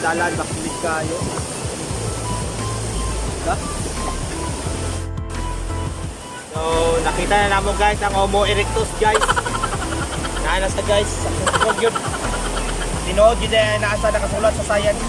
dalan bakilig kayo. So, nakita na namo guys ang Homo erectus guys. Naana sa guys, sa yun. Tinood yun na naasa nakasulat sa science.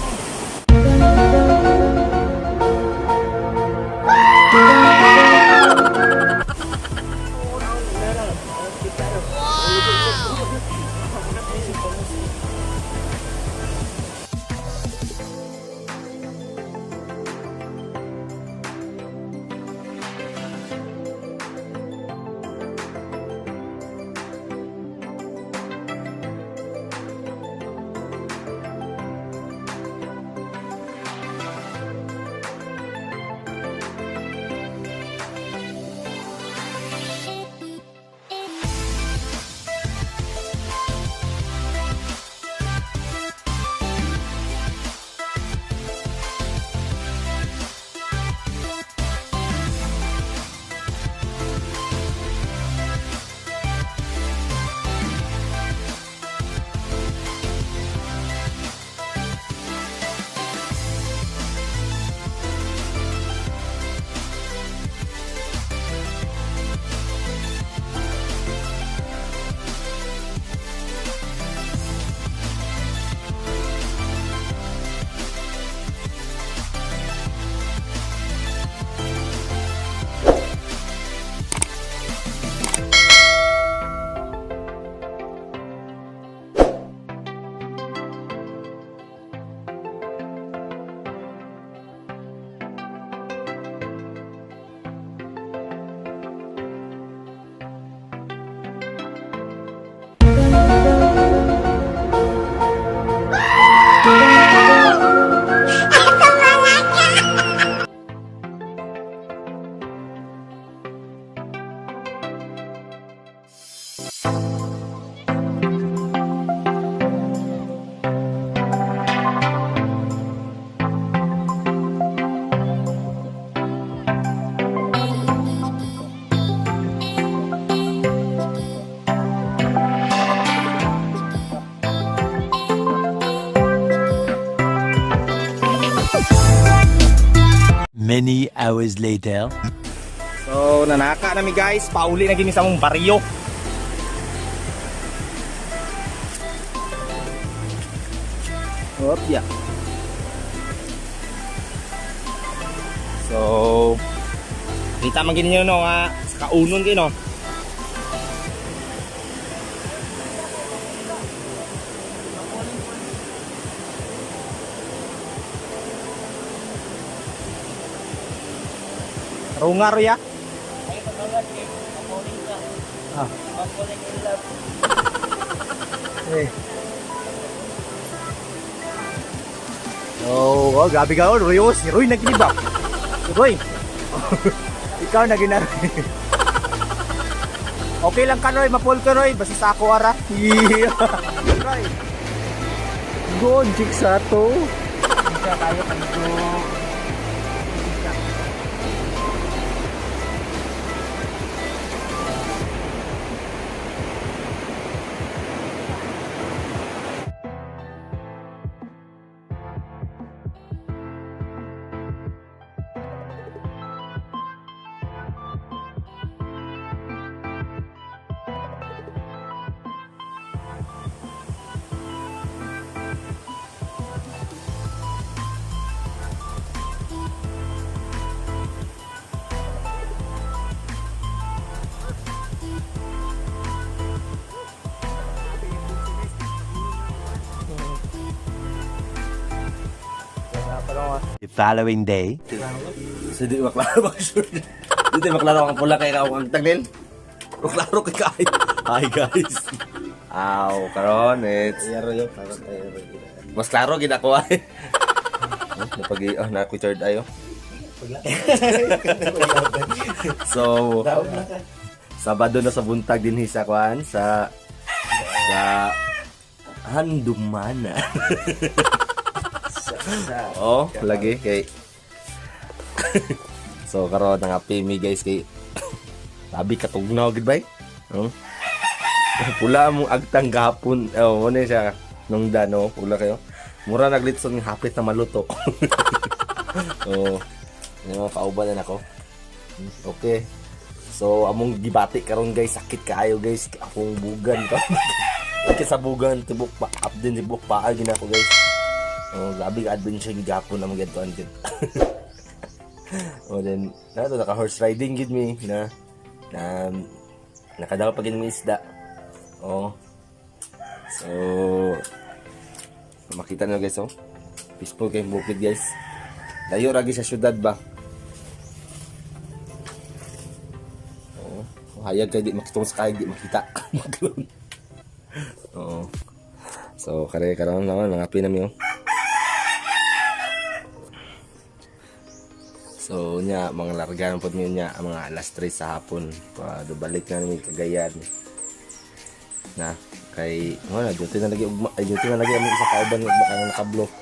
Many hours later. So, nanaka nami guys, pauli na gini sa mong baryo. Opya. So, kita man gini no nga sa kaunon kayo no. Rungar ya? Ah. Oh, grabe ka oh, Roy. Si Roy nagkilibak. Si Roy. Ikaw na ginari. Okay lang ka Roy, mapul ka Roy. Basta sa ako ara. Roy. Go, jigsaw to. Jigsaw tayo kanito. The following day. So di maklaro ba sure. Di maklaro ang pula kay ang taglil. Maklaro kay kay. Hi guys. Aw, karon it's yaro yo karon tayo. Mas klaro gid ako ay. Napagi na ko third ayo. So Sabado na sa buntag din sa kwan sa Handumana. Oh, lagi kay so karon nga pimi guys kay labi katugnaw gid bay. Pula mo agtang gapon. Oh, ano siya nung dano pula kayo. Mura naglitson ng hapit na maluto. So, yung kauban na ako. Okay. So, among gibati karon guys, sakit kaayo guys. Akong bugan ka. Okay sa bugan, tibok pa, up din tibok pa gina ko guys. Oh, grabe ka adventure gigapon among gidtuan gid. Oh, then, nato naka horse riding gid mi na nakadaw pa gid mi isda. Oh. So, makita na guys, oh. Peaceful kayong bukid guys. Layo ragi sa syudad ba? Oh, hayag kay di makitong sa kay di makita. Oo. So, kare karon naman mga pinami oh. So, nya mga larganan pod mi nya mga alas 3 sa hapon. Pa balik na mi Cagayan. Na kay wala duty na lagi ugma, duty na lagi ang isa kauban ugma kang nakablock.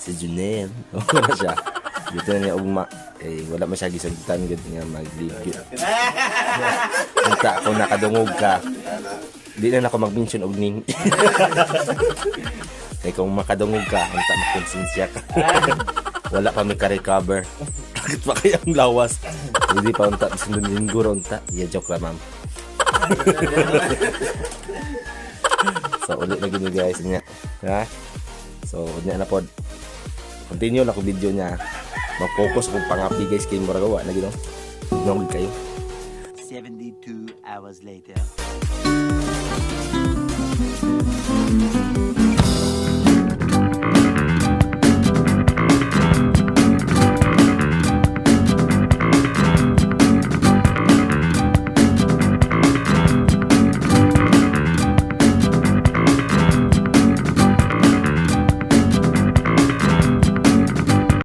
Si Junel. Wala siya. Duty na niya ugma. Eh wala man siya gisundan gud nga mag-leave. Unta ko nakadungog ka. Di na ako mag-mention og ning. Kay kung makadungog ka, unta makonsensya ka. Wala pa mi ka-recover. Bakit pa kayang lawas? Hindi pa unta bisan linggo unta. Yeah, joke lang ma'am. So ulit lagi ni guys niya. Ha? So unya na pod. Continue na ko video niya. Mag-focus kung pangapi guys kay mura gawa lagi no. Nong kayo. 72 hours later.